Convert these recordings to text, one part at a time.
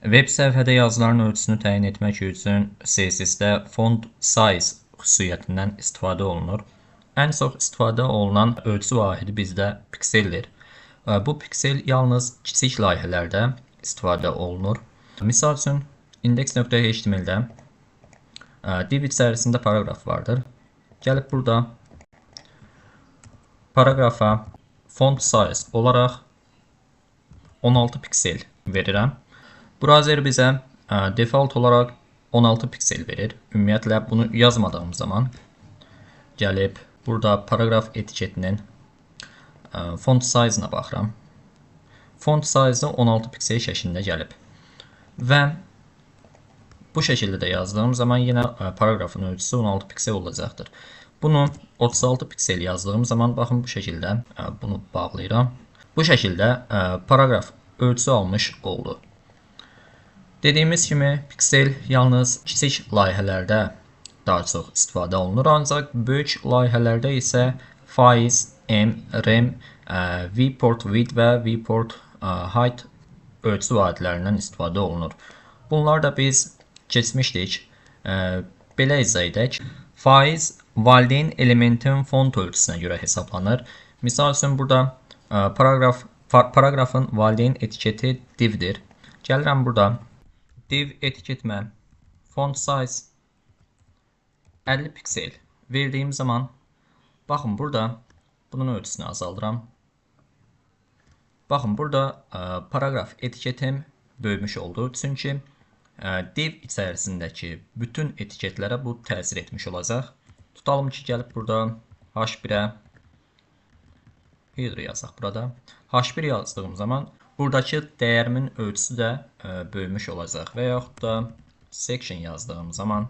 Web səhifədə yazıların ölçüsünü təyin etmək üçün CSS-də font size xüsusiyyətindən istifadə olunur. Ən çox istifadə olunan ölçü vahidi bizdə pikseldir. Bu piksel yalnız kiçik layihələrdə istifadə olunur. Misal üçün, index.html-də div içərisində paragraf vardır. Gəlib burada paragrafa font size olaraq 16 piksel verirəm. Browser bizə default olaraq 16 piksel verir. Ümumiyyətlə bunu yazmadığım zaman gəlib burada paragraf etiketinin font size-na baxıram. Font size-ı 16 piksel şəklində gəlib. Və bu şəkildə də yazdığım zaman yenə paragrafın ölçüsü 16 piksel olacaqdır. Bunu 36 piksel yazdığım zaman baxın bu şəkildə bunu bağlayıram. Bu şəkildə paragraf ölçüsü almış oldu. Dediyimiz kimi piksel yalnız kiçik layihələrdə daha çox istifadə olunur, ancaq böyük layihələrdə isə faiz, rem, viewport width və viewport height ölçü vahidlərindən istifadə olunur. Bunlar da biz keçmişdik. Belə izah edək. Faiz valideyn elementin font ölçüsünə görə hesablanır. Misal üçün burada paragrafın valideyn etiketi divdir. Gəlirəm burada. Div etiketmə font size 50 piksel verdiyim zaman baxın burada bunun ölçüsünü azaldıram. Baxın burada paragraf etiketim böyümüş oldu. Çünki div içərisindəki bütün etiketlərə bu təsir etmiş olacaq. Tutalım ki, gəlib burada H1-ə header yazaq burada. H1 yazdığım zaman buradakı dəyərimin ölçüsü də böyümüş olacaq və yaxud da section yazdığım zaman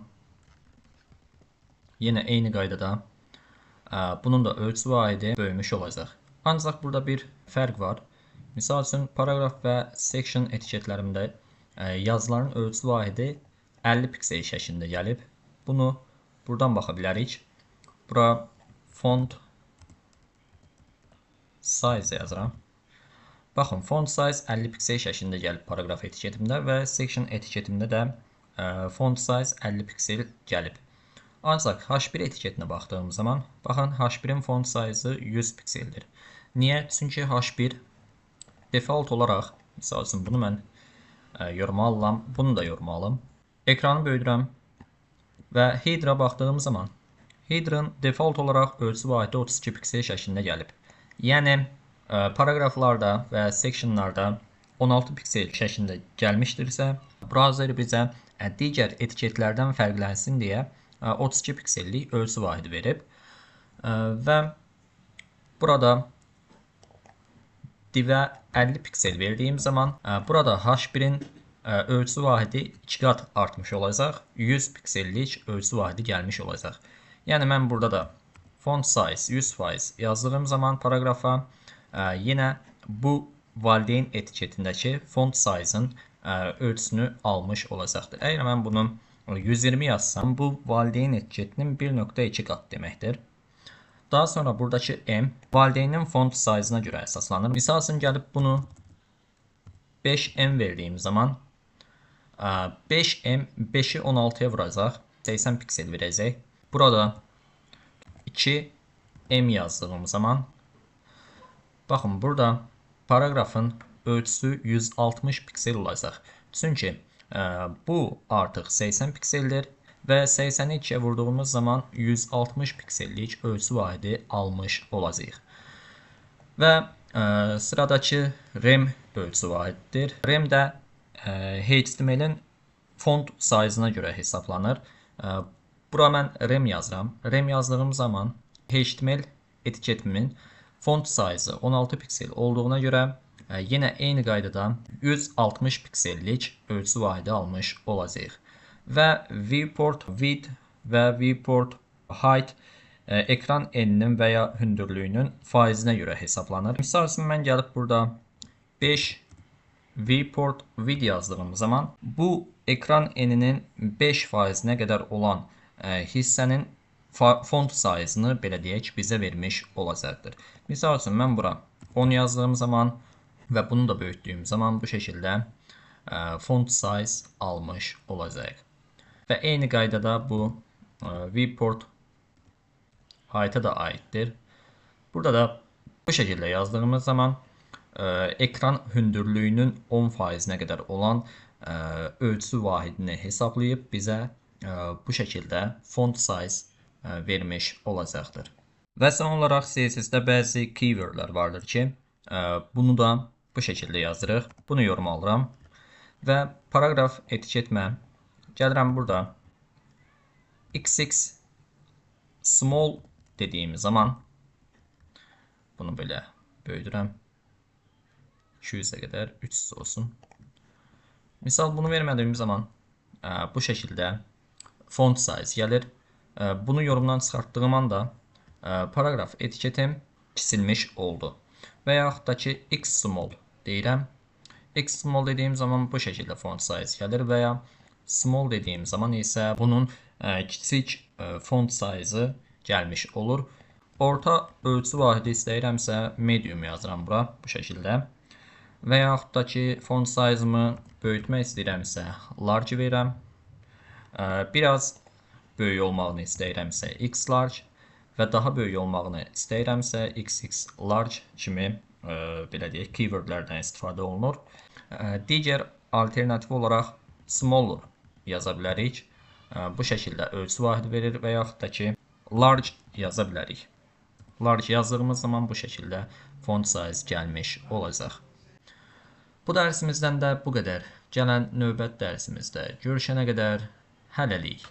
yenə eyni qaydada bunun da ölçü vahidi böyümüş olacaq. Ancaq burada bir fərq var. Misal üçün paragraf və section etiketlərimdə yazıların ölçü vahidi 50 piksel şəklində gəlib. Bunu buradan baxa bilərik. Bura font size yazıram. Baxın, font size 50 piksel şəklində gəlib paragraf etiketimdə və section etiketimdə də font size 50 piksel gəlib. Ancaq H1 etiketinə baxdığım zaman, baxın, H1-in font size-ı 100 pikseldir. Niyə? Çünki H1 default olaraq, misal üçün bunu mən yoruma alıram, bunu da yoruma alım. Ekranı böyüdürəm və header-a baxdığım zaman, header-ın default olaraq ölçü vahidi 32 piksel şəklində gəlib. Yəni, paragraflarda və sectionlarda 16 piksel şəklində gəlmişdirsə, browser bizə digər etiketlərdən fərqlənsin deyə 32 piksellik ölçü vahidi verib. Və burada divə 50 piksel verdiyim zaman, burada H1-in ölçü vahidi 2 qat artmış olacaq, 100 piksellik ölçü vahidi gəlmiş olacaq. Yəni, mən burada da font size 100% yazdığım zaman paragrafa yenə bu valideyn etiketindəki font size-ın ölçüsünü almış olacaqdır. Əgər mən bunu 120 yazsam, bu valideyn etiketinin 1.2 qat deməkdir. Daha sonra buradakı M valideynin font size-ına görə əsaslanır. Misal üçün gəlib bunu 5M verdiyim zaman 5M 5-i 16-ya vuracaq, 80 piksel verəcək. Burada 2M yazdığım zaman baxın, burada paragrafın ölçüsü 160 piksel olacaq. Çünki bu artıq 80 pikseldir və 80-i 2-yə vurduğumuz zaman 160 piksellik ölçü vahidi almış olacaq. Və sıradakı rem ölçü vahididir. Rem də HTML-in font size-ına görə hesablanır. Bura mən rem yazıram. Rem yazdığım zaman HTML etiketimin font size-ı 16 piksel olduğuna görə yenə eyni qaydada 160 piksellik ölçü vahidi almış olacaq. Və viewport width və viewport height ekran eninin və ya hündürlüyünün faizinə görə hesablanır. Misal üçün mən gəlib burada 5 viewport width yazdığım zaman bu ekran eninin 5%-nə qədər olan hissənin font size-ını belə deyək bizə vermiş olacaqdır. Misal üçün mən bura 10 yazdığım zaman və bunu da böyütdüyüm zaman bu şəkildə font size almış olacaq. Və eyni qaydada bu viewport height'a da aiddir. Burada da bu şəkildə yazdığımız zaman ekran hündürlüyünün 10%-nə qədər olan ölçü vahidini hesablayıb bizə bu şəkildə font size vermiş olacaqdır. Və son olaraq CSS-də bəzi keywordlər vardır ki, bunu da bu şəkildə yazırıq. Bunu yoruma alıram və paragraf etiketmə gəlirəm burada XX small dediyim zaman bunu belə böyüdürəm. 200'ə qədər 300 olsun. Misal bunu vermədiyim zaman bu şəkildə font size gəlir. Bunu yorumdan çıxartdığım anda paragraf etiketim kiçilmiş oldu. Və yaxud da ki X small deyirəm. X small dediyim zaman bu şəkildə font size gəlir və ya small dediyim zaman isə bunun kiçik font size gəlmiş olur. Orta ölçü vahidi istəyirəmsə medium yazıram bura bu şəkildə. Və yaxud da ki font size-ımı böyütmək istəyirəmsə large verirəm. Biraz böyük olmağını istəyirəmsə X large və daha böyük olmağını istəyirəmsə XX large kimi belə deyək keywordlərdən istifadə olunur. Digər alternativ olaraq smaller yaza bilərik. Bu şəkildə ölçü vahidi verir və yaxud da ki large yaza bilərik. Large yazdığımız zaman bu şəkildə font size gəlmiş olacaq. Bu dərsimizdən də bu qədər. Gələn növbət dərsimizdə görüşənə qədər hələlik.